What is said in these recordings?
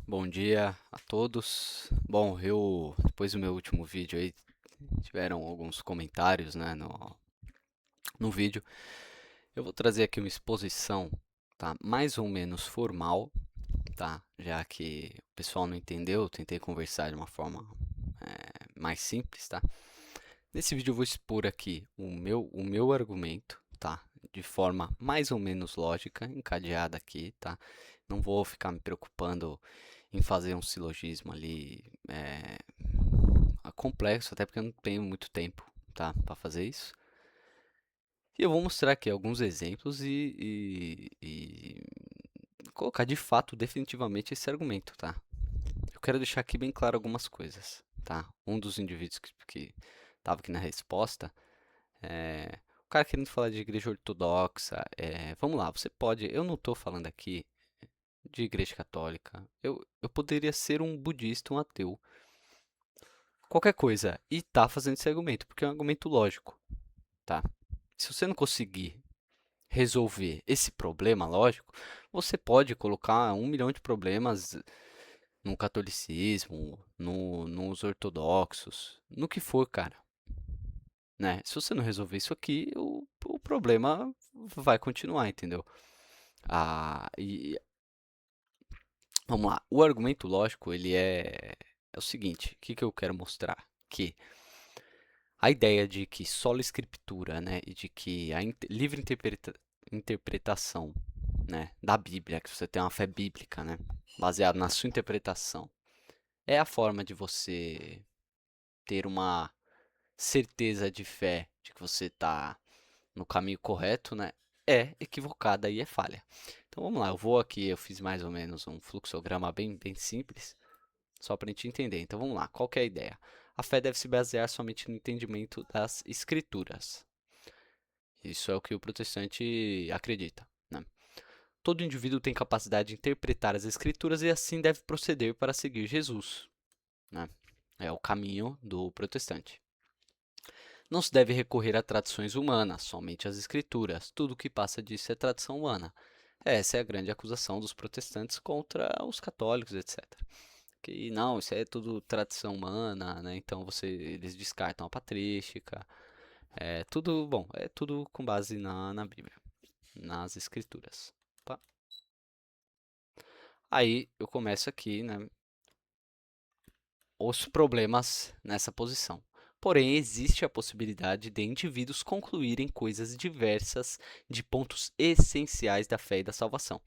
Bom dia a todos. Bom, depois do meu último vídeo aí, tiveram alguns comentários, né, no vídeo. Eu vou trazer aqui uma exposição, tá, mais ou menos formal, tá, já que o pessoal não entendeu, eu tentei conversar de uma forma mais simples, tá. Nesse vídeo eu vou expor aqui o meu argumento, tá, de forma mais ou menos lógica, encadeada aqui, tá. Não vou ficar me preocupando em fazer um silogismo ali complexo, até porque eu não tenho muito tempo, tá, para fazer isso. E eu vou mostrar aqui alguns exemplos e colocar de fato, definitivamente, esse argumento, tá? Eu quero deixar aqui bem claro algumas coisas, tá? Um dos indivíduos que estava aqui na resposta, o cara querendo falar de igreja ortodoxa, vamos lá, você pode, eu não estou falando aqui de igreja católica, eu poderia ser um budista, um ateu, qualquer coisa, e tá fazendo esse argumento, porque é um argumento lógico, tá? Se você não conseguir resolver esse problema lógico, você pode colocar 1 milhão de problemas no catolicismo, nos ortodoxos, no que for, cara, né? Se você não resolver isso aqui, o problema vai continuar, entendeu? E vamos lá, o argumento lógico, ele é o seguinte, o que eu quero mostrar? Que a ideia de que sola escritura, né, e de que a livre interpretação, né, da Bíblia, que você tem uma fé bíblica, né, baseado na sua interpretação, é a forma de você ter uma certeza de fé de que você está no caminho correto, né, é equivocada e é falha. Então vamos lá, eu fiz mais ou menos um fluxograma bem simples, só para a gente entender. Então vamos lá, qual que é a ideia? A fé deve se basear somente no entendimento das escrituras. Isso é o que o protestante acredita, né? Todo indivíduo tem capacidade de interpretar as escrituras e assim deve proceder para seguir Jesus, né? É o caminho do protestante. Não se deve recorrer a tradições humanas, somente às escrituras. Tudo que passa disso é tradição humana. Essa é a grande acusação dos protestantes contra os católicos, etc. Que não, isso é tudo tradição humana, né? Então eles descartam a patrística. É tudo, bom, é tudo com base na Bíblia, nas escrituras, tá? Aí eu começo aqui, né, os problemas nessa posição. Porém, existe a possibilidade de indivíduos concluírem coisas diversas de pontos essenciais da fé e da salvação.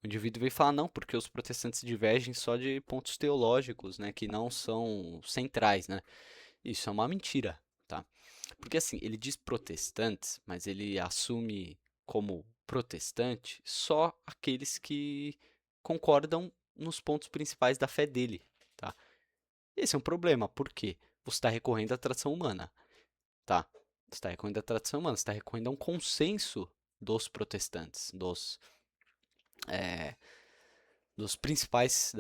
O indivíduo vem falar, não, porque os protestantes divergem só de pontos teológicos, né, que não são centrais, né? Isso é uma mentira, tá? Porque assim, ele diz protestantes, mas ele assume como protestante só aqueles que concordam nos pontos principais da fé dele, tá? Esse é um problema, porque você está recorrendo à tradição humana, tá? Você está recorrendo à tradição humana, você está recorrendo a um consenso dos protestantes, é, das principais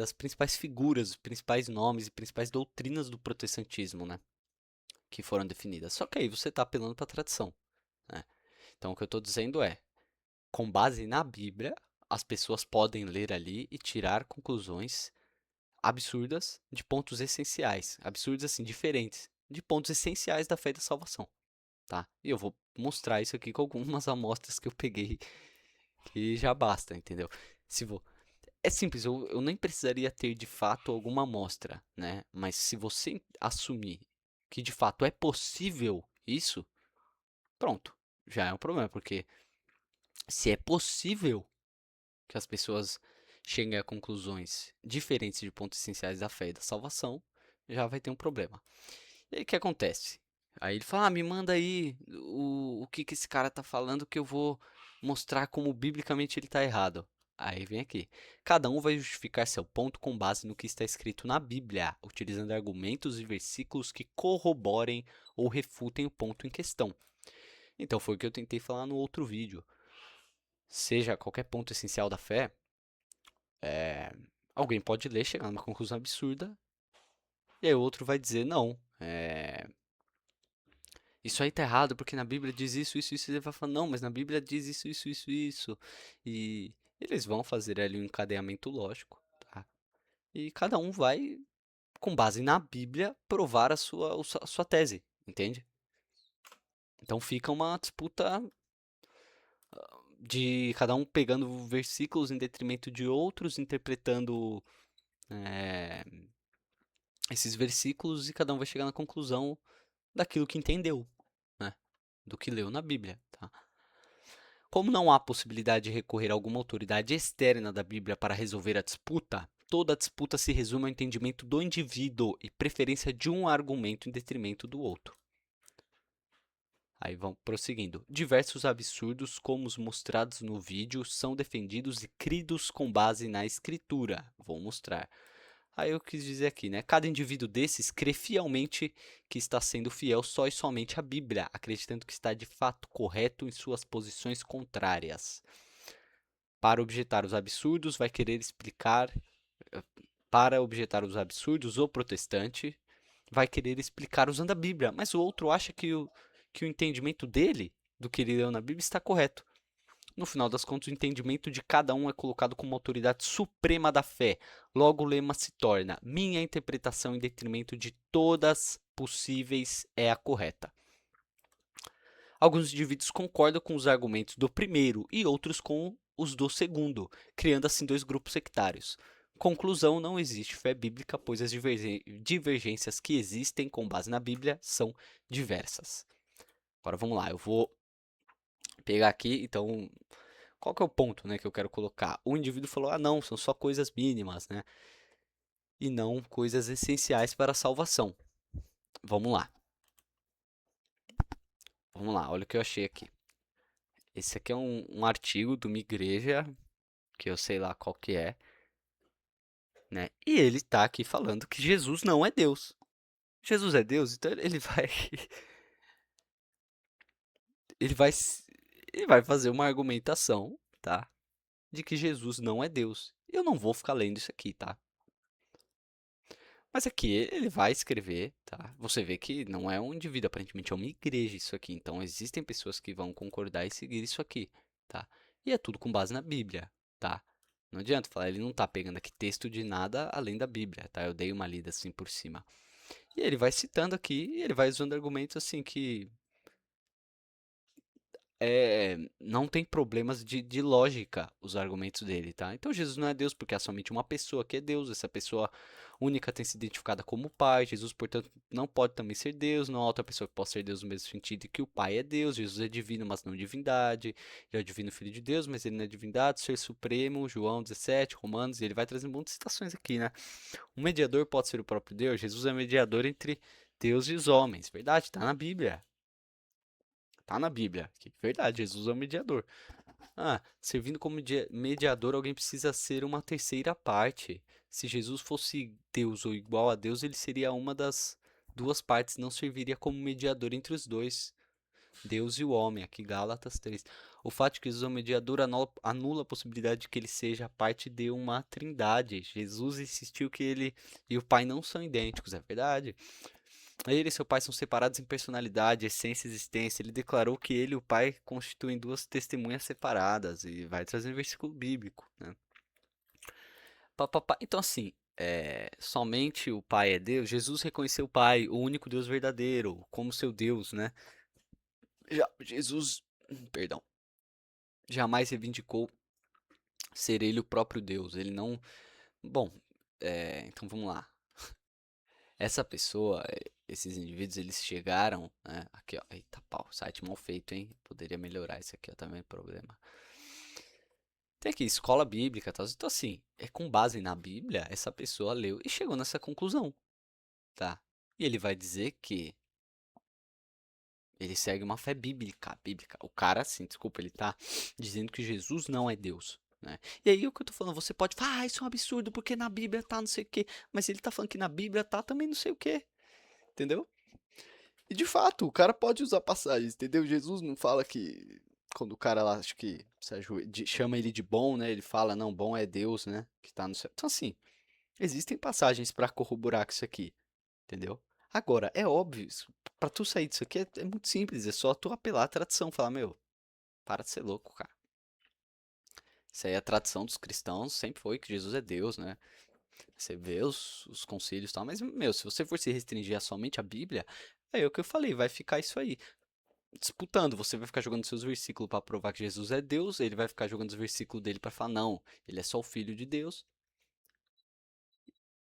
figuras, dos principais nomes e principais doutrinas do protestantismo, né? Que foram definidas. Só que aí você está apelando para a tradição, né? Então o que eu estou dizendo é, com base na Bíblia, as pessoas podem ler ali e tirar conclusões absurdas de pontos essenciais, absurdos assim, diferentes, de pontos essenciais da fé e da salvação, tá? E eu vou mostrar isso aqui com algumas amostras que eu peguei, que já basta, entendeu? Se vou, é simples, eu nem precisaria ter de fato alguma amostra, né? Mas se você assumir que de fato é possível isso, pronto, já é um problema, porque se é possível que as pessoas cheguem a conclusões diferentes de pontos essenciais da fé e da salvação, já vai ter um problema. E aí o que acontece? Aí ele fala, me manda aí o que esse cara tá falando que eu vou mostrar como biblicamente ele tá errado. Aí vem aqui. Cada um vai justificar seu ponto com base no que está escrito na Bíblia, utilizando argumentos e versículos que corroborem ou refutem o ponto em questão. Então foi o que eu tentei falar no outro vídeo. Seja qualquer ponto essencial da fé, alguém pode ler, chegar numa conclusão absurda, e aí o outro vai dizer, não, isso aí tá errado, porque na Bíblia diz isso, e ele vai falar, não, mas na Bíblia diz isso. E eles vão fazer ali um encadeamento lógico, tá? e cada um vai, com base na Bíblia, provar a sua tese, entende? Então fica uma disputa de cada um pegando versículos em detrimento de outros, interpretando eh, esses versículos e cada um vai chegar na conclusão daquilo que entendeu, né? Do que leu na Bíblia, tá? Como não há possibilidade de recorrer a alguma autoridade externa da Bíblia para resolver a disputa, toda a disputa se resume ao entendimento do indivíduo e preferência de um argumento em detrimento do outro. Aí vamos prosseguindo. Diversos absurdos, como os mostrados no vídeo, são defendidos e cridos com base na escritura. Vou mostrar. Aí eu quis dizer aqui, né? Cada indivíduo desses crê fielmente que está sendo fiel só e somente à Bíblia, acreditando que está de fato correto em suas posições contrárias. Para objetar os absurdos, vai querer explicar. Para objetar os absurdos, o protestante vai querer explicar usando a Bíblia, mas o outro acha que o entendimento dele, do que ele leu na Bíblia, está correto. No final das contas, o entendimento de cada um é colocado como autoridade suprema da fé. Logo, o lema se torna: minha interpretação em detrimento de todas possíveis é a correta. Alguns indivíduos concordam com os argumentos do primeiro e outros com os do segundo, criando assim dois grupos sectários. Conclusão: não existe fé bíblica, pois as divergências que existem com base na Bíblia são diversas. Agora vamos lá, eu vou pegar aqui, então, qual que é o ponto, né, que eu quero colocar? O indivíduo falou, ah não, são só coisas mínimas, né, e não coisas essenciais para a salvação. Vamos lá. Vamos lá, olha o que eu achei aqui. Esse aqui é um artigo de uma igreja, que eu sei lá qual que é, né, e ele está aqui falando que Jesus não é Deus. Jesus é Deus, então ele vai, ele vai, ele vai fazer uma argumentação, tá, de que Jesus não é Deus. Eu não vou ficar lendo isso aqui, tá? Mas aqui ele vai escrever, tá? Você vê que não é um indivíduo, aparentemente é uma igreja isso aqui. Então existem pessoas que vão concordar e seguir isso aqui, tá? E é tudo com base na Bíblia, tá? Não adianta falar, ele não tá pegando aqui texto de nada além da Bíblia, tá? Eu dei uma lida assim por cima. E ele vai citando aqui, e ele vai usando argumentos assim que não tem problemas de lógica os argumentos dele, tá? Então Jesus não é Deus porque há somente uma pessoa que é Deus, essa pessoa única tem se identificado como Pai, Jesus, portanto, não pode também ser Deus, não há outra pessoa que possa ser Deus no mesmo sentido que o Pai é Deus, Jesus é divino, mas não divindade, ele é o divino Filho de Deus, mas ele não é divindade, ser supremo, João 17, Romanos, e ele vai trazendo muitas citações aqui, né? Um mediador pode ser o próprio Deus, Jesus é mediador entre Deus e os homens, verdade, tá na Bíblia. Tá na Bíblia. Que verdade, Jesus é o mediador. Ah, servindo como mediador, alguém precisa ser uma terceira parte. Se Jesus fosse Deus ou igual a Deus, ele seria uma das duas partes, não serviria como mediador entre os dois, Deus e o homem. Aqui Gálatas 3. O fato de que Jesus é o mediador anula a possibilidade de que ele seja parte de uma trindade. Jesus insistiu que ele e o Pai não são idênticos, é verdade. Ele e seu pai são separados em personalidade, essência e existência. Ele declarou que ele e o pai constituem duas testemunhas separadas e vai trazendo versículo bíblico, né? Então, assim, somente o Pai é Deus. Jesus reconheceu o Pai, o único Deus verdadeiro, como seu Deus, né? Jesus, perdão, jamais reivindicou ser ele o próprio Deus. Ele não. Bom, então vamos lá. Essa pessoa, esses indivíduos, eles chegaram, né? Aqui, ó. Eita pau, site mal feito, hein? Poderia melhorar isso aqui, ó, também, problema. Tem aqui, escola bíblica, tal. Então, assim, com base na Bíblia, essa pessoa leu e chegou nessa conclusão, tá? E ele vai dizer que ele segue uma fé bíblica. O cara, assim, desculpa, ele tá dizendo que Jesus não é Deus, né? E aí, o que eu tô falando, você pode falar, isso é um absurdo, porque na Bíblia tá não sei o quê. Mas ele tá falando que na Bíblia tá também não sei o quê, entendeu? E de fato, o cara pode usar passagens, entendeu? Jesus não fala que quando o cara lá, acho que chama ele de bom, né? Ele fala, não, bom é Deus, né? Que tá no céu. Então, assim, existem passagens pra corroborar com isso aqui, entendeu? Agora, é óbvio, pra tu sair disso aqui é muito simples, é só tu apelar à tradição, falar, meu, para de ser louco, cara. Isso aí é a tradição dos cristãos, sempre foi que Jesus é Deus, né? Você vê os concílios e tal, mas, meu, se você for se restringir a somente a Bíblia, é o que eu falei, vai ficar isso aí. Disputando, você vai ficar jogando seus versículos para provar que Jesus é Deus, ele vai ficar jogando os versículos dele para falar, não, ele é só o filho de Deus,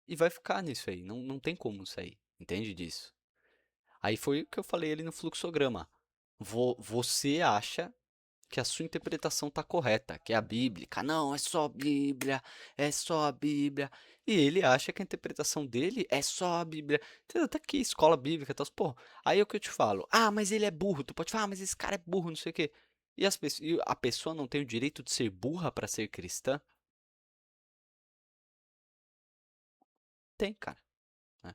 e vai ficar nisso aí, não tem como sair, entende disso? Aí foi o que eu falei ali no fluxograma. Você acha que a sua interpretação tá correta, que é a bíblica. Não, é só a Bíblia, é só a Bíblia. E ele acha que a interpretação dele é só a Bíblia. Entendeu? Tá aqui, escola bíblica, tal. Pô, aí é o que eu te falo. Ah, mas ele é burro. Tu pode falar, ah, mas esse cara é burro, não sei o quê. E a pessoa não tem o direito de ser burra para ser cristã? Tem, cara. Né?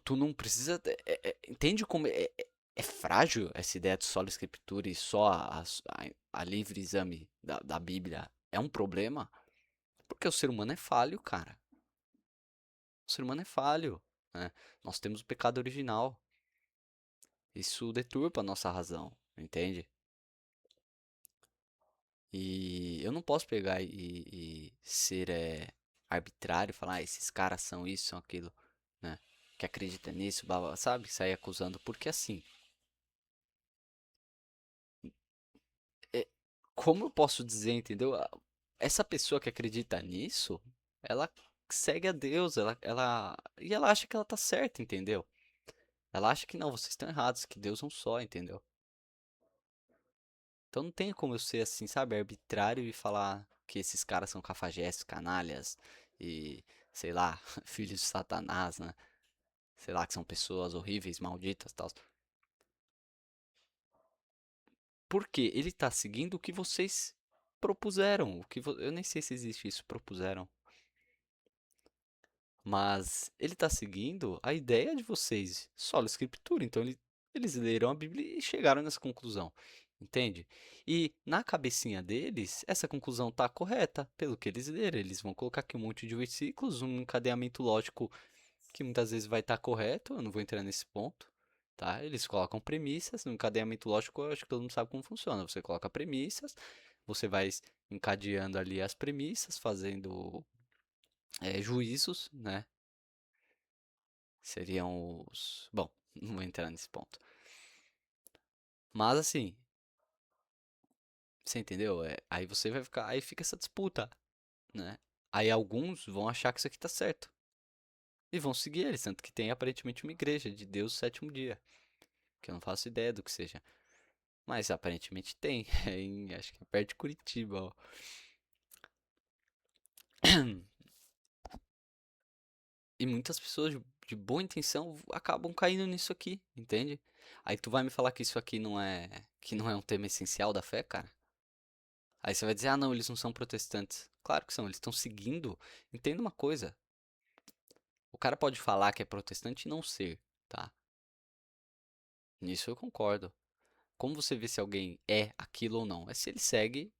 Tu não precisa. Entende como é frágil essa ideia de sola escritura e só a livre exame da Bíblia é um problema? Porque o ser humano é falho, cara. O ser humano é falho, né? Nós temos o pecado original. Isso deturpa a nossa razão, entende? E eu não posso pegar e ser arbitrário, falar, ah, esses caras são isso, são aquilo, né? Que acredita nisso, blá, blá, sabe? Sair acusando, porque assim, é, como eu posso dizer, entendeu? Essa pessoa que acredita nisso, ela segue a Deus, e ela acha que ela tá certa, entendeu? Ela acha que não, vocês estão errados, que Deus é um só, entendeu? Então não tem como eu ser assim, sabe, arbitrário e falar que esses caras são cafajestes, canalhas e, sei lá, filhos de Satanás, né? Sei lá, que são pessoas horríveis, malditas, tal. Porque ele tá seguindo o que vocês propuseram, eu nem sei se existe isso, propuseram. Mas ele está seguindo a ideia de vocês, sola escritura. Então eles leram a Bíblia e chegaram nessa conclusão, entende? E na cabecinha deles, essa conclusão está correta, pelo que eles leram. Eles vão colocar aqui um monte de versículos, um encadeamento lógico que muitas vezes vai estar correto, eu não vou entrar nesse ponto. Tá? Eles colocam premissas, no encadeamento lógico, eu acho que todo mundo sabe como funciona. Você coloca premissas, você vai encadeando ali as premissas, fazendo juízos, né? Seriam os. Bom, não vou entrar nesse ponto. Mas assim, você entendeu? Aí você vai ficar. Aí fica essa disputa, né? Aí alguns vão achar que isso aqui tá certo. E vão seguir eles. Tanto que tem aparentemente uma igreja de Deus no sétimo dia. Que eu não faço ideia do que seja. Mas aparentemente tem. Acho que é perto de Curitiba, ó. E muitas pessoas de boa intenção acabam caindo nisso aqui, entende? Aí tu vai me falar que isso aqui não é um tema essencial da fé, cara? Aí você vai dizer, ah, não, eles não são protestantes. Claro que são, eles estão seguindo. Entenda uma coisa, o cara pode falar que é protestante e não ser, tá? Nisso eu concordo. Como você vê se alguém é aquilo ou não? É se ele segue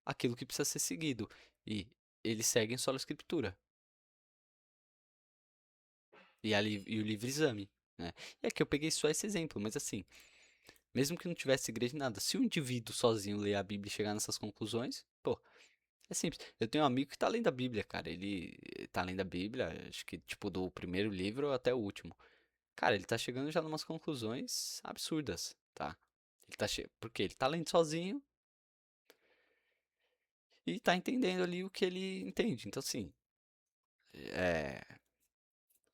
aquilo que precisa ser seguido. E eles seguem só a escritura. E o livre exame, né? E aqui eu peguei só esse exemplo, mas assim, mesmo que não tivesse igreja nem nada, se o indivíduo sozinho ler a Bíblia e chegar nessas conclusões, pô, é simples. Eu tenho um amigo que tá lendo a Bíblia, cara. Ele tá lendo a Bíblia, acho que tipo do primeiro livro até o último. Cara, ele tá chegando já numas conclusões absurdas, tá? Porque ele tá lendo sozinho e tá entendendo ali o que ele entende. Então, assim, é...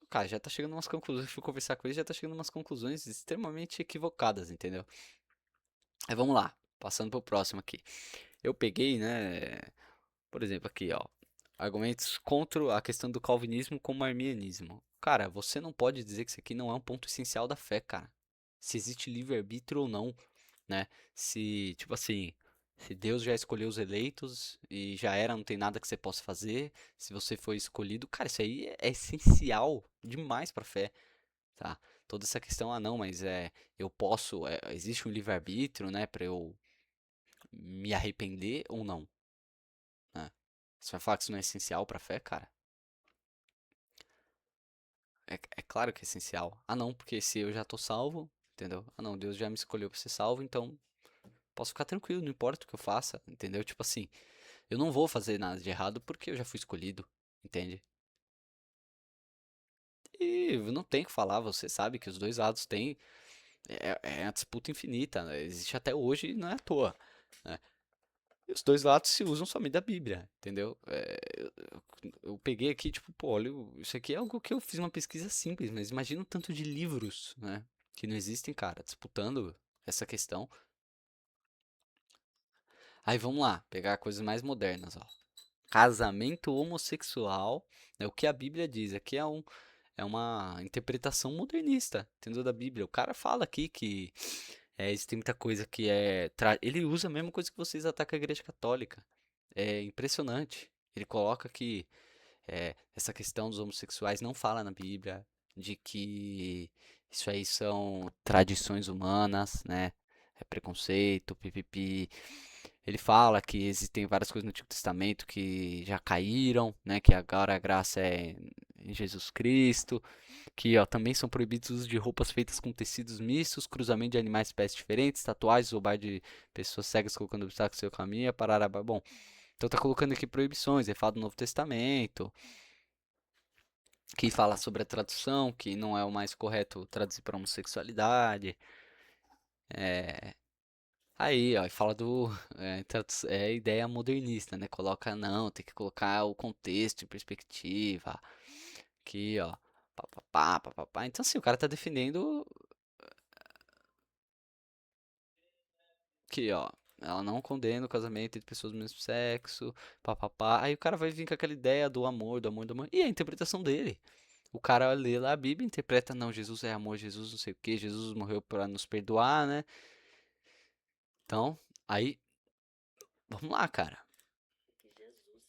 o cara já tá chegando umas conclusões. Eu fui conversar com ele, já tá chegando umas conclusões extremamente equivocadas, entendeu? Aí vamos lá, passando pro próximo aqui. Eu peguei, né? Por exemplo, aqui, ó. Argumentos contra a questão do calvinismo como arminianismo. Cara, você não pode dizer que isso aqui não é um ponto essencial da fé, cara. Se existe livre-arbítrio ou não, né? Se, tipo assim, se Deus já escolheu os eleitos e já era, não tem nada que você possa fazer. Se você foi escolhido, cara, isso aí é essencial demais pra fé, tá? Toda essa questão, ah, não, mas eu posso, existe um livre-arbítrio, né, pra eu me arrepender ou não, né? Você vai falar que isso não é essencial pra fé, cara? É claro que é essencial. Ah, não, porque se eu já tô salvo, entendeu? Ah, não, Deus já me escolheu pra ser salvo, então posso ficar tranquilo, não importa o que eu faça, entendeu? Tipo assim, Eu não vou fazer nada de errado porque eu já fui escolhido, entende? E não tem o que falar, você sabe que os dois lados têm. É a disputa infinita, né? Existe até hoje e não é à toa, né? E os dois lados se usam somente da Bíblia, entendeu? Eu peguei aqui, tipo, pô, olha, isso aqui é algo que eu fiz uma pesquisa simples, mas imagina o tanto de livros, né? Que não existem, cara, disputando essa questão. Aí vamos lá, pegar coisas mais modernas, ó. Casamento homossexual, é o que a Bíblia diz. Aqui é uma interpretação modernista, entendeu? Da Bíblia. O cara fala aqui que existem muita coisa que ele usa a mesma coisa que vocês atacam a Igreja Católica. É impressionante. Ele coloca que essa questão dos homossexuais não fala na Bíblia, de que isso aí são tradições humanas, né? É preconceito, pipipi. Ele fala que existem várias coisas no Antigo Testamento que já caíram, né? Que agora a graça é em Jesus Cristo. Que ó, também são proibidos o uso de roupas feitas com tecidos mistos, cruzamento de animais de espécies diferentes, tatuagens, roubar de pessoas cegas colocando obstáculos no seu caminho, parará. Bom, então tá colocando aqui proibições, ele fala do Novo Testamento, que fala sobre a tradução, que não é o mais correto traduzir para homossexualidade. Aí, ó, fala do ideia modernista, né? Coloca não, tem que colocar o contexto em perspectiva. Aqui, ó, papapá, papapá. Então, assim, o cara tá defendendo que, ó, ela não condena o casamento entre pessoas do mesmo sexo, papapá. Aí o cara vai vir com aquela ideia do amor, do amor, do amor. E é a interpretação dele. O cara lê lá a Bíblia, interpreta, não, Jesus é amor, Jesus não sei o que, Jesus morreu para nos perdoar, né? Então, aí, vamos lá, cara.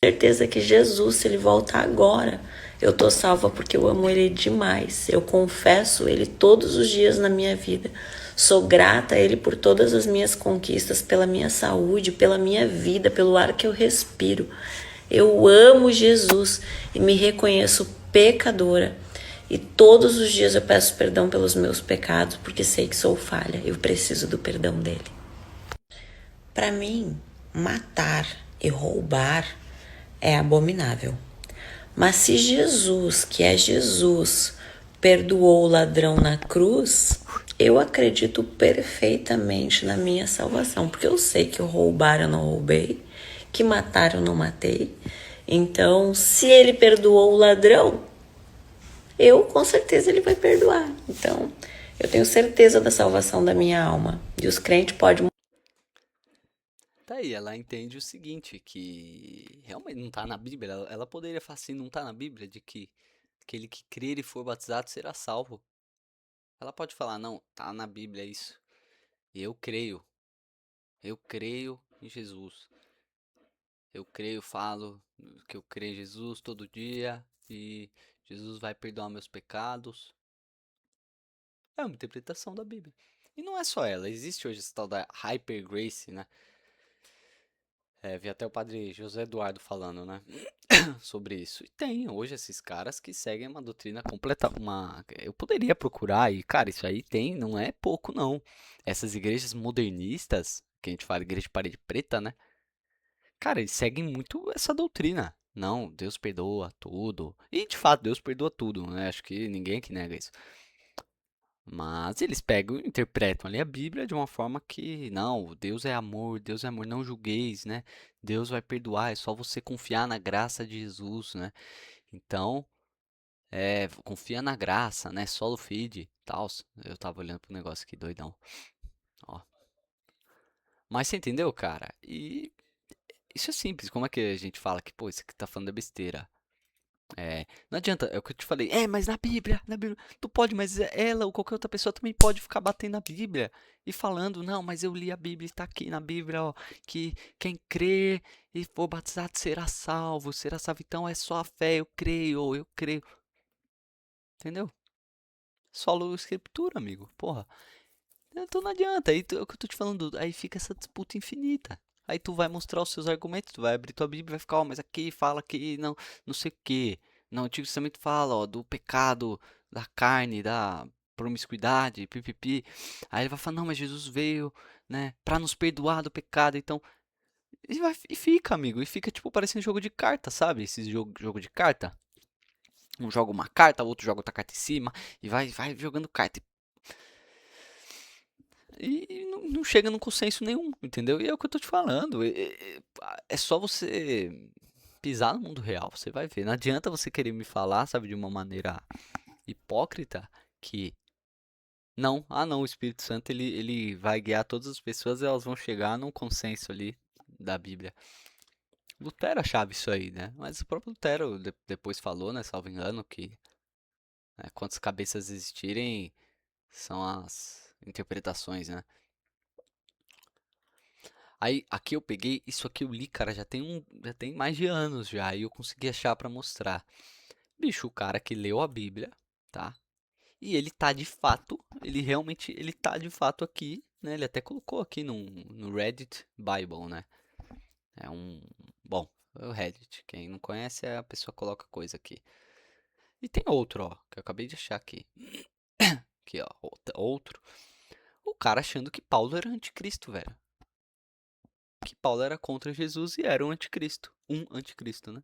Certeza que Jesus, se ele voltar agora, eu tô salva porque eu amo ele demais. Eu confesso ele todos os dias na minha vida. Sou grata a ele por todas as minhas conquistas, pela minha saúde, pela minha vida, pelo ar que eu respiro. Eu amo Jesus e me reconheço pecadora. E todos os dias eu peço perdão pelos meus pecados, porque sei que sou falha. Eu preciso do perdão dele. Para mim, matar e roubar é abominável. Mas se Jesus, que é Jesus, perdoou o ladrão na cruz, eu acredito perfeitamente na minha salvação, porque eu sei que roubar eu não roubei, que matar eu não matei. Então, se ele perdoou o ladrão, eu com certeza ele vai perdoar. Então, eu tenho certeza da salvação da minha alma. E os crentes podem. Tá aí, ela entende o seguinte, que realmente não tá na Bíblia. Ela poderia falar assim, não tá na Bíblia, de que aquele que crer e for batizado será salvo. Ela pode falar, não, tá na Bíblia isso. E eu creio em Jesus. Eu creio, falo que eu creio em Jesus todo dia e Jesus vai perdoar meus pecados. É uma interpretação da Bíblia. E não é só ela, existe hoje esse tal da Hyper Grace, né? Vi até o padre José Eduardo falando, né? Sobre isso. E tem hoje esses caras que seguem uma doutrina completa. Eu poderia procurar e, cara, isso aí tem, não é pouco, não. Essas igrejas modernistas, que a gente fala igreja de parede preta, né? Cara, eles seguem muito essa doutrina. Não, Deus perdoa tudo. E de fato, Deus perdoa tudo, né? Acho que ninguém aqui nega isso. Mas eles pegam e interpretam ali a Bíblia de uma forma que, não, Deus é amor, não julgueis, né? Deus vai perdoar, é só você confiar na graça de Jesus, né? Então, confia na graça, né? Solo fide, tal. Eu tava olhando pro negócio aqui, doidão. Ó. Mas você entendeu, cara? E isso é simples. Como é que a gente fala que, pô, isso aqui tá falando é besteira? Não adianta, é o que eu te falei. Mas na Bíblia, tu pode, mas ela ou qualquer outra pessoa também pode ficar batendo na Bíblia e falando, não, mas eu li a Bíblia, está aqui na Bíblia, ó, que quem crê e for batizado será salvo, será salvo. Então é só a fé, eu creio. Entendeu? Solo escritura, amigo. Porra. Então não adianta, é o que eu tô te falando, aí fica essa disputa infinita. Aí tu vai mostrar os seus argumentos, tu vai abrir tua Bíblia e vai ficar, ó, mas aqui fala que não, não sei o quê. No Antigo Testamento fala, ó, do pecado, da carne, da promiscuidade, pipipi. Aí ele vai falar, não, mas Jesus veio, né, pra nos perdoar do pecado. Então, E fica, amigo. E fica, tipo, parecendo jogo de carta, sabe? Esse jogo de carta. Um joga uma carta, o outro joga outra carta em cima. E vai jogando carta. E não chega num consenso nenhum, entendeu? E é o que eu tô te falando. É só você pisar no mundo real, você vai ver. Não adianta você querer me falar, sabe, de uma maneira hipócrita, que não, não, o Espírito Santo ele vai guiar todas as pessoas e elas vão chegar num consenso ali da Bíblia. Lutero achava isso aí, né? Mas o próprio Lutero depois falou, né, salvo engano, que né, quantas cabeças existirem são as interpretações, né? Aí, aqui eu peguei, isso aqui eu li, cara, já tem mais de anos já, e eu consegui achar pra mostrar. Bicho, o cara que leu a Bíblia, tá? E ele tá de fato, ele realmente, ele tá de fato aqui, né? Ele até colocou aqui no Reddit Bible, né? É um, bom, é o Reddit. Quem não conhece, a pessoa coloca coisa aqui. E tem outro, ó, que eu acabei de achar aqui. Aqui, ó, outro. O cara achando que Paulo era anticristo, velho. Que Paulo era contra Jesus e era um anticristo. Um anticristo, né?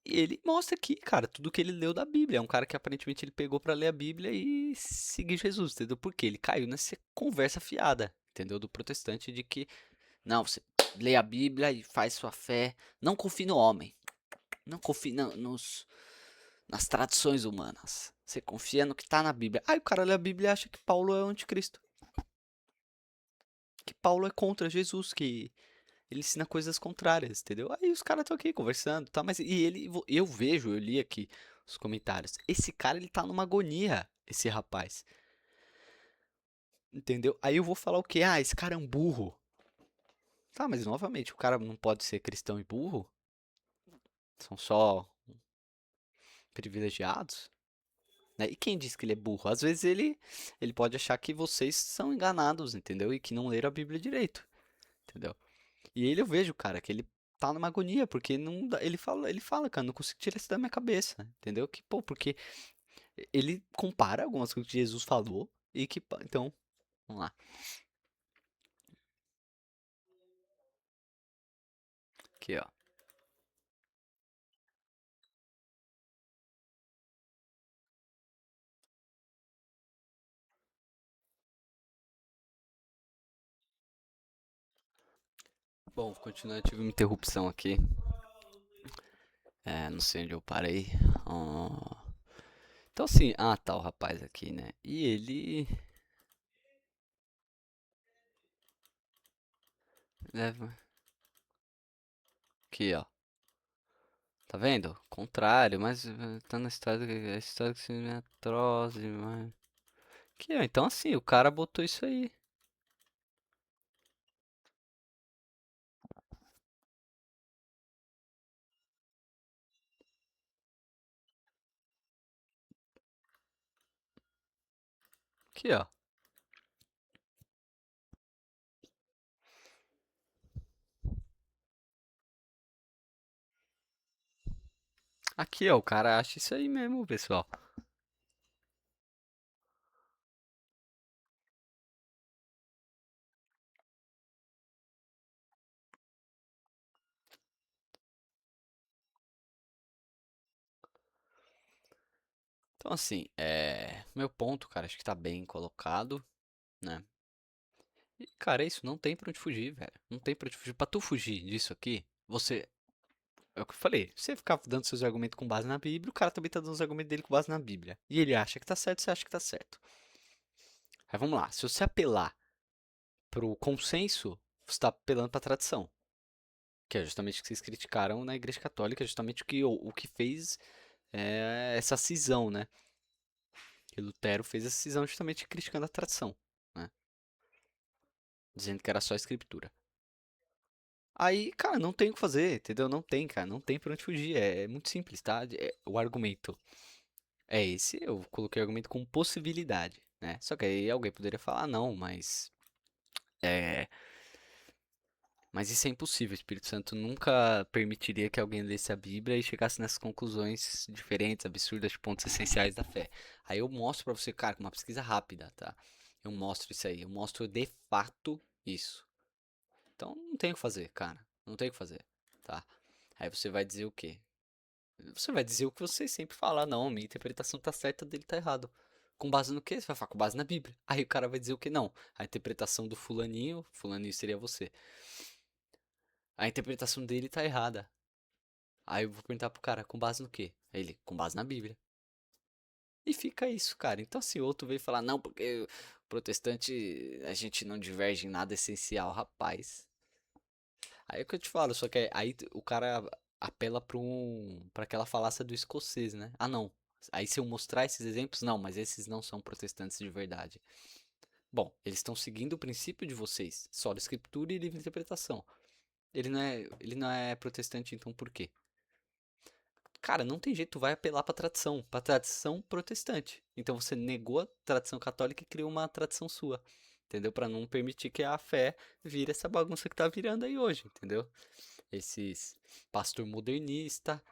E ele mostra aqui, cara, tudo que ele leu da Bíblia. É um cara que aparentemente ele pegou pra ler a Bíblia e seguir Jesus, entendeu? Porque ele caiu nessa conversa fiada, entendeu? Do protestante de que, não, você lê a Bíblia e faz sua fé. Não confie no homem. Não confie nas tradições humanas. Você confia no que tá na Bíblia. Aí o cara lê a Bíblia e acha que Paulo é o anticristo. Que Paulo é contra Jesus, que ele ensina coisas contrárias, entendeu? Aí os caras estão aqui conversando, tá? Mas e ele, eu vejo, eu li aqui os comentários. Esse cara, ele tá numa agonia, esse rapaz. Entendeu? Aí eu vou falar o quê? Ah, esse cara é um burro. Tá, mas novamente, o cara não pode ser cristão e burro? São só privilegiados? Né? E quem diz que ele é burro? Às vezes ele pode achar que vocês são enganados, entendeu? E que não leram a Bíblia direito, entendeu? E ele eu vejo, cara, que ele tá numa agonia, porque não ele fala, cara, não consigo tirar isso da minha cabeça, entendeu? Que, pô, porque ele compara algumas coisas que Jesus falou e que, então, vamos lá. Aqui, ó. Bom, continuando, tive uma interrupção aqui. É, não sei onde eu parei. Ó. Então, assim, tá o rapaz aqui, né? E ele leva aqui, ó. Tá vendo? Contrário, mas tá na história, a história que se é atroz demais. Aqui, ó. Então, assim, o cara botou isso aí. Aqui, ó. Aqui, ó. O cara acha isso aí mesmo, pessoal. Então, assim, meu ponto, cara, acho que tá bem colocado, né? E, cara, é isso, não tem pra onde fugir, velho. Não tem pra onde fugir. Pra tu fugir disso aqui, você. É o que eu falei. Você ficar dando seus argumentos com base na Bíblia, o cara também tá dando os argumentos dele com base na Bíblia. E ele acha que tá certo, você acha que tá certo. Aí vamos lá. Se você apelar pro consenso, você tá apelando pra tradição. Que é justamente o que vocês criticaram na Igreja Católica, justamente o que fez essa cisão, né? Que Lutero fez essa cisão justamente criticando a tradição, né? Dizendo que era só escritura. Aí, cara, não tem o que fazer, entendeu? Não tem, cara, não tem pra onde fugir. É muito simples, tá? O argumento é esse, eu coloquei o argumento com possibilidade, né? Só que aí alguém poderia falar, "Ah, não, é, mas isso é impossível. O Espírito Santo nunca permitiria que alguém lesse a Bíblia e chegasse nessas conclusões diferentes, absurdas, de pontos essenciais da fé. Aí eu mostro pra você, cara, com uma pesquisa rápida, tá? Eu mostro isso aí, eu mostro de fato isso. Então não tem o que fazer, cara. Não tem o que fazer, tá? Aí você vai dizer o quê? Você vai dizer o que você sempre fala, não, minha interpretação tá certa, dele tá errado. Com base no quê? Você vai falar com base na Bíblia. Aí o cara vai dizer o quê? Não, a interpretação do fulaninho, fulaninho seria você. A interpretação dele tá errada. Aí eu vou perguntar pro cara, com base no quê? Aí ele, com base na Bíblia. E fica isso, cara. Então se outro veio falar, não, porque protestante a gente não diverge em nada essencial, rapaz. Aí é o que eu te falo, só que aí o cara apela pra aquela falácia do escocês, né? Ah, não. Aí se eu mostrar esses exemplos, não, mas esses não são protestantes de verdade. Bom, eles estão seguindo o princípio de vocês, só escritura e livre interpretação. Ele não é protestante, então por quê? Cara, não tem jeito, tu vai apelar pra tradição protestante. Então você negou a tradição católica e criou uma tradição sua, entendeu? Pra não permitir que a fé vire essa bagunça que tá virando aí hoje, entendeu? Esses pastor modernista,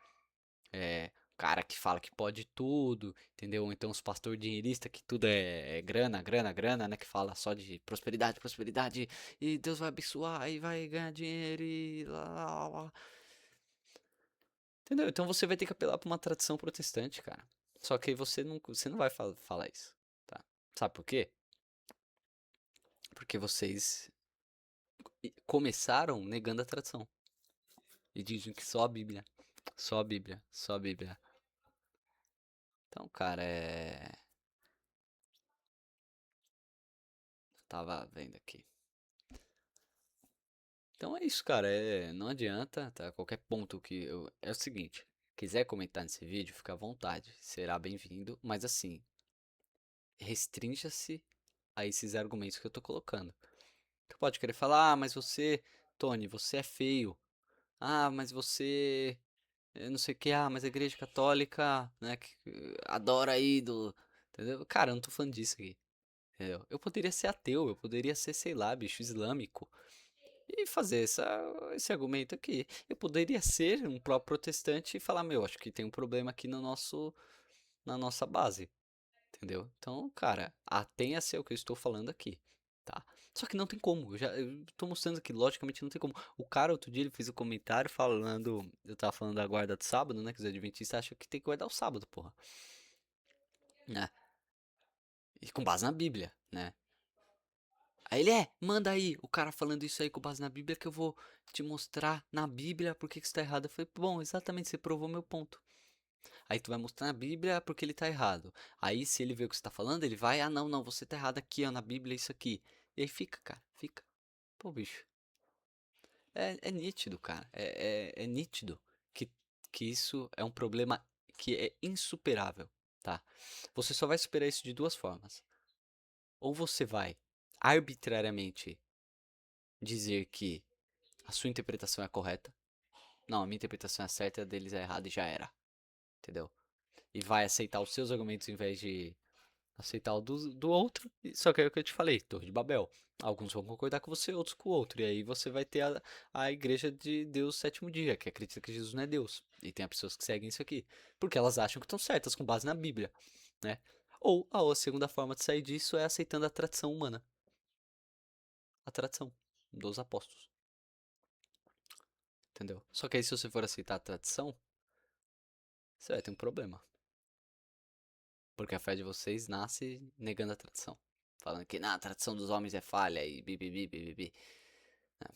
cara que fala que pode tudo, entendeu? Ou então os pastor dinheirista que tudo é grana, grana, grana, né? Que fala só de prosperidade, prosperidade, e Deus vai abençoar e vai ganhar dinheiro e lá, lá, lá. Entendeu? Então você vai ter que apelar pra uma tradição protestante, cara. Só que aí você não vai falar isso, tá? Sabe por quê? Porque vocês começaram negando a tradição. E dizem que só a Bíblia. Só a Bíblia. Só a Bíblia. Então, cara, eu tava vendo aqui. Então é isso, cara. Não adianta, tá? Qualquer ponto que eu. É o seguinte: quiser comentar nesse vídeo, fica à vontade. Será bem-vindo. Mas assim, restrinja-se a esses argumentos que eu tô colocando. Tu pode querer falar, ah, mas você, Tony, você é feio. Ah, mas você, eu não sei o que, ah, mas a igreja católica, né, que adora ídolo, entendeu? Cara, eu não tô falando disso aqui, entendeu? Eu poderia ser ateu, eu poderia ser, sei lá, bicho islâmico e fazer esse argumento aqui. Eu poderia ser um próprio protestante e falar, meu, acho que tem um problema aqui no na nossa base. Entendeu? Então, cara, atenha-se ao que eu estou falando aqui, tá? Só que não tem como, eu tô mostrando aqui, logicamente não tem como. O cara outro dia ele fez um comentário falando, eu tava falando da guarda do sábado, né? Que os adventistas acham que tem que guardar o sábado, porra. Né? E com base na Bíblia, né? Aí ele manda aí, o cara falando isso aí com base na Bíblia que eu vou te mostrar na Bíblia por que que isso tá errado. Eu falei, bom, exatamente, você provou meu ponto. Aí tu vai mostrar na Bíblia porque ele tá errado. Aí se ele vê o que você tá falando, ele vai, ah não, não, você tá errado aqui, ó, na Bíblia isso aqui. E aí fica, cara, fica. Pô, bicho, é nítido, cara. É nítido que, que isso é um problema que é insuperável, tá? Você só vai superar isso de duas formas. Ou você vai arbitrariamente dizer que a sua interpretação é correta. Não, a minha interpretação é certa, a deles é errada e já era. Entendeu? E vai aceitar os seus argumentos em vez de aceitar o do outro. Só que é o que eu te falei, Torre de Babel. Alguns vão concordar com você, outros com o outro. E aí você vai ter a igreja de Deus sétimo dia, que acredita que Jesus não é Deus. E tem as pessoas que seguem isso aqui. Porque elas acham que estão certas com base na Bíblia, né? Ou a segunda forma de sair disso é aceitando a tradição humana. A tradição dos apóstolos. Entendeu? Só que aí se você for aceitar a tradição, você vai ter um problema. Porque a fé de vocês nasce negando a tradição. Falando que a tradição dos homens é falha e bibibi, bibibi. Né?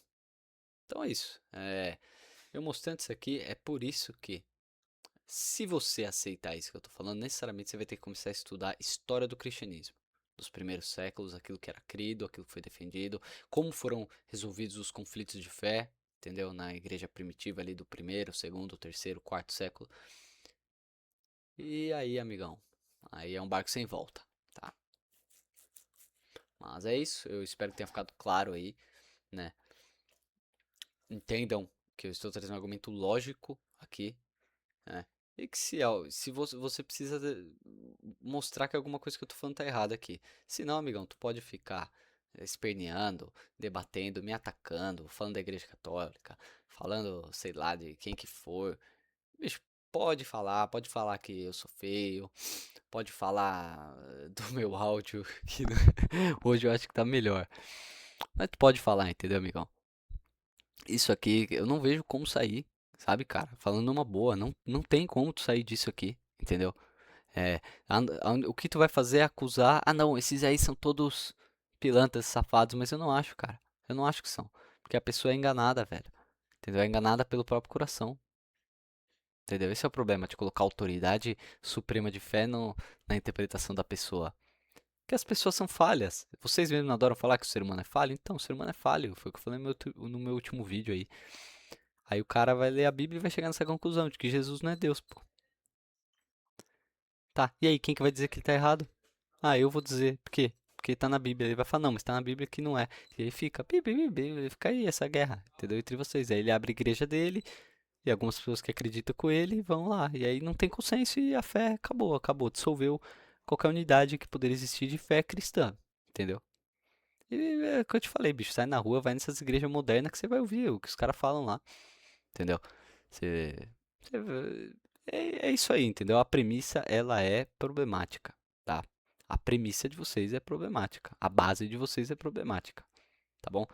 Então é isso. Eu mostrando isso aqui, é por isso que, se você aceitar isso que eu tô falando, necessariamente você vai ter que começar a estudar a história do cristianismo. Dos primeiros séculos, aquilo que era crido, aquilo que foi defendido, como foram resolvidos os conflitos de fé, entendeu? Na igreja primitiva ali do primeiro, segundo, terceiro, quarto século. E aí, amigão, aí é um barco sem volta, tá? Mas é isso, eu espero que tenha ficado claro aí, né? Entendam que eu estou trazendo um argumento lógico aqui, né? E que se você precisa mostrar que alguma coisa que eu tô falando tá errada aqui. Se não, amigão, tu pode ficar esperneando, debatendo, me atacando, falando da igreja católica, falando, sei lá, de quem que for. Bicho, pode falar que eu sou feio, pode falar do meu áudio, que hoje eu acho que tá melhor. Mas tu pode falar, entendeu, amigão? Isso aqui, eu não vejo como sair, sabe, cara? Falando uma boa, não tem como tu sair disso aqui, entendeu? É, o que tu vai fazer é acusar, ah não, esses aí são todos pilantras, safados, mas eu não acho, cara. Eu não acho que são. Porque a pessoa é enganada, velho. Entendeu? É enganada pelo próprio coração. Entendeu? Esse é o problema de colocar autoridade suprema de fé na interpretação da pessoa. Porque as pessoas são falhas. Vocês mesmos adoram falar que o ser humano é falho? Então, o ser humano é falho. Foi o que eu falei no meu último vídeo aí. Aí o cara vai ler a Bíblia e vai chegar nessa conclusão de que Jesus não é Deus, pô. Tá, e aí, quem que vai dizer que ele tá errado? Ah, eu vou dizer. Por quê? Porque tá na Bíblia. Ele vai falar, não, mas tá na Bíblia que não é. E aí fica, fica aí essa guerra, entendeu? Entre vocês. Aí ele abre a igreja dele, e algumas pessoas que acreditam com ele vão lá. E aí não tem consenso e a fé acabou, acabou. Dissolveu qualquer unidade que poderia existir de fé cristã, entendeu? E é o que eu te falei, bicho. Sai na rua, vai nessas igrejas modernas que você vai ouvir o que os caras falam lá, entendeu? Você, é isso aí, entendeu? A premissa, ela é problemática, tá? A premissa de vocês é problemática. A base de vocês é problemática, tá bom?